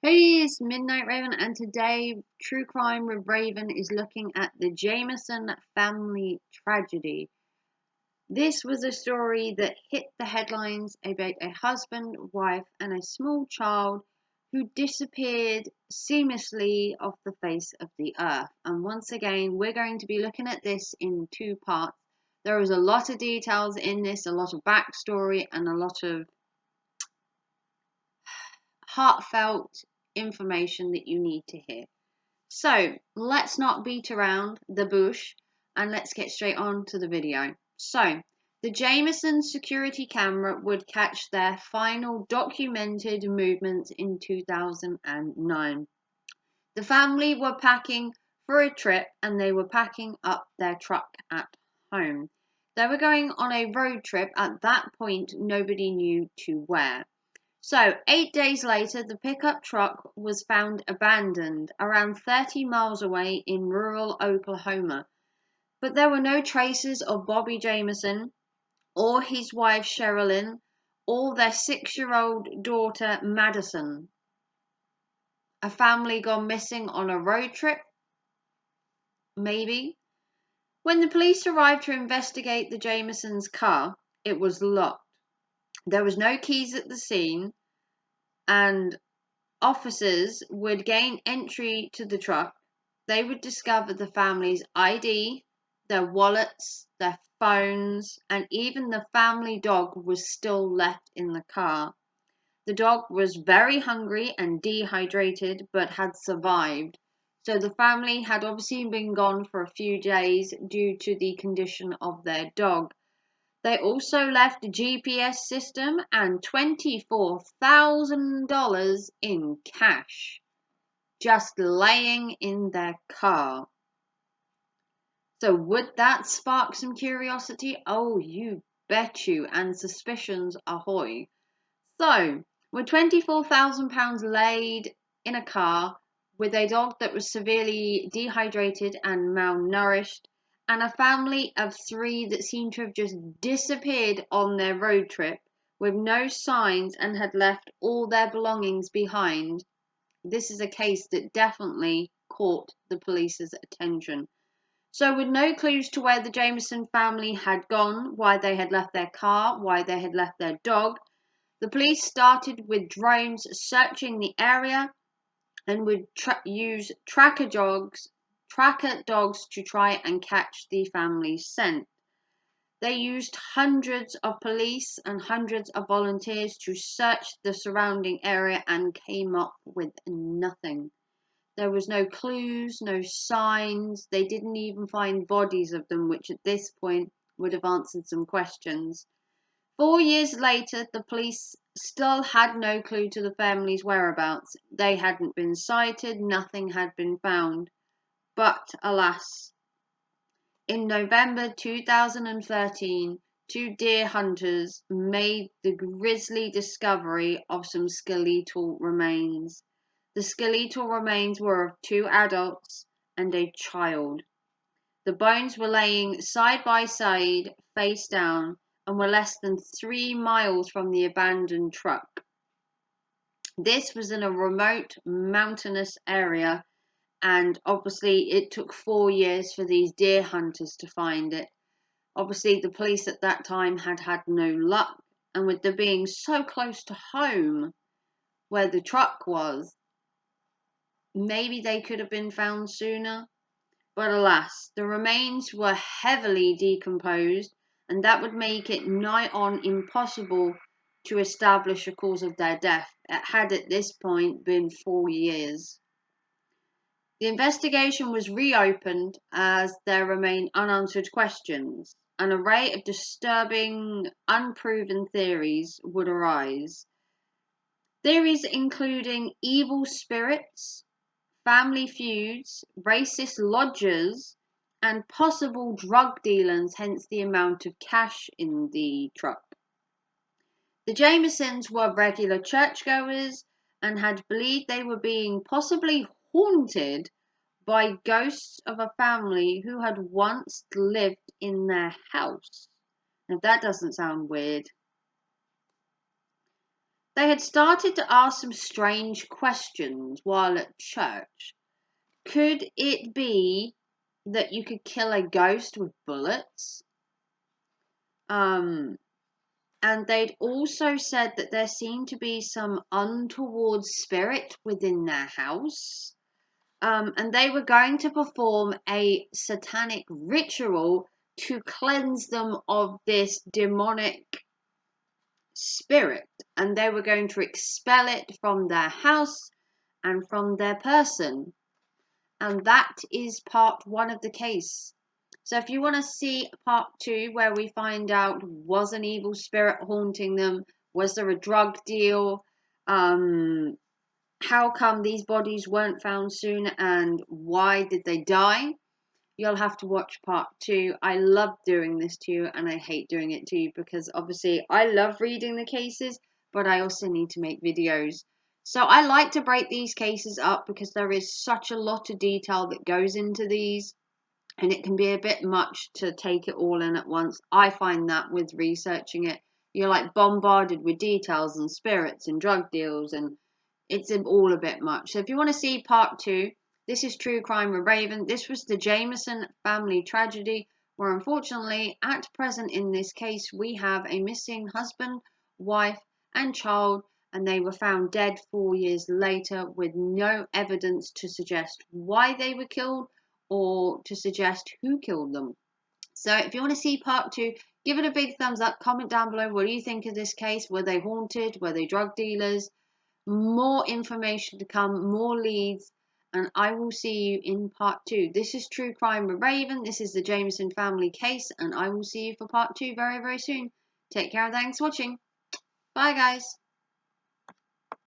Hey, it's Midnight Raven, and today True Crime with Raven is looking at the Jamison family tragedy. This was a story that hit the headlines about a husband, wife, and a small child who disappeared seamlessly off the face of the earth. And once again, we're going to be looking at this in two parts. There is a lot of details in this, a lot of backstory, and a lot of heartfelt information that you need to hear. So let's not beat around the bush and let's get straight on to the video. So the Jamison security camera would catch their final documented movements in 2009. The family were packing for a trip and they were packing up their truck at home. They were going on a road trip. At that point, nobody knew to where. So, 8 days later, the pickup truck was found abandoned around 30 miles away in rural Oklahoma. But there were no traces of Bobby Jamison or his wife Sherilyn or their 6-year-old daughter Madison. A family gone missing on a road trip? Maybe. When the police arrived to investigate the Jamisons' car, it was locked. There was no keys at the scene, and officers would gain entry to the truck. They would discover the family's ID, their wallets, their phones, and even the family dog was still left in the car. The dog was very hungry and dehydrated but had survived. So the family had obviously been gone for a few days due to the condition of their dog. They also left a GPS system and $24,000 in cash just laying in their car. So would that spark some curiosity? Oh, you bet you, and suspicions ahoy. So, with £24,000 laid in a car, with a dog that was severely dehydrated and malnourished, and a family of 3 that seemed to have just disappeared on their road trip with no signs and had left all their belongings behind, this is a case that definitely caught the police's attention. So, with no clues to where the Jamison family had gone, why they had left their car, why they had left their dog, the police started with drones searching the area and would use tracker dogs to try and catch the family's scent. They used hundreds of police and hundreds of volunteers to search the surrounding area and came up with nothing. There was no clues, no signs. They didn't even find bodies of them, which at this point would have answered some questions. 4 years later, the police still had no clue to the family's whereabouts. They hadn't been sighted, nothing had been found. But alas, in November 2013, 2 deer hunters made the grisly discovery of some skeletal remains. The skeletal remains were of 2 adults and a child. The bones were laying side by side, face down, and were less than 3 miles from the abandoned truck. This was in a remote mountainous area, and obviously it took 4 years for these deer hunters to find it. Obviously the police at that time had had no luck, and with them being so close to home where the truck was, maybe they could have been found sooner. But alas, the remains were heavily decomposed, and that would make it nigh on impossible to establish a cause of their death. It had at this point been 4 years. The investigation was reopened as there remained unanswered questions. An array of disturbing, unproven theories would arise. Theories including evil spirits, family feuds, racist lodgers, and possible drug dealers, hence the amount of cash in the truck. The Jamisons were regular churchgoers and had believed they were being possibly haunted by ghosts of a family who had once lived in their house. Now that doesn't sound weird. They had started to ask some strange questions while at church. Could it be that you could kill a ghost with bullets? And they'd also said that there seemed to be some untoward spirit within their house. And they were going to perform a satanic ritual to cleanse them of this demonic spirit. And they were going to expel it from their house and from their person. And that is part 1 of the case. So if you want to see part 2, where we find out, was an evil spirit haunting them? Was there a drug deal? How come these bodies weren't found soon, and why did they die? You'll have to watch part 2. I love doing this to you, and I hate doing it to you, because obviously I love reading the cases, but I also need to make videos. So I like to break these cases up because there is such a lot of detail that goes into these, and it can be a bit much to take it all in at once. I find that with researching it, you're like bombarded with details and spirits and drug deals, and it's all a bit much. So if you want to see part 2, this is True Crime with Raven. This was the Jamison family tragedy, where unfortunately at present in this case we have a missing husband, wife and child, and they were found dead 4 years later with no evidence to suggest why they were killed or to suggest who killed them. So if you want to see part 2, give it a big thumbs up. Comment down below, what do you think of this case? Were they haunted? Were they drug dealers? More information to come, more leads, and I will see you in part 2. This is True Crime with Raven. This is the Jamison family case, and I will see you for part 2 very, very soon. Take care and thanks for watching. Bye, guys.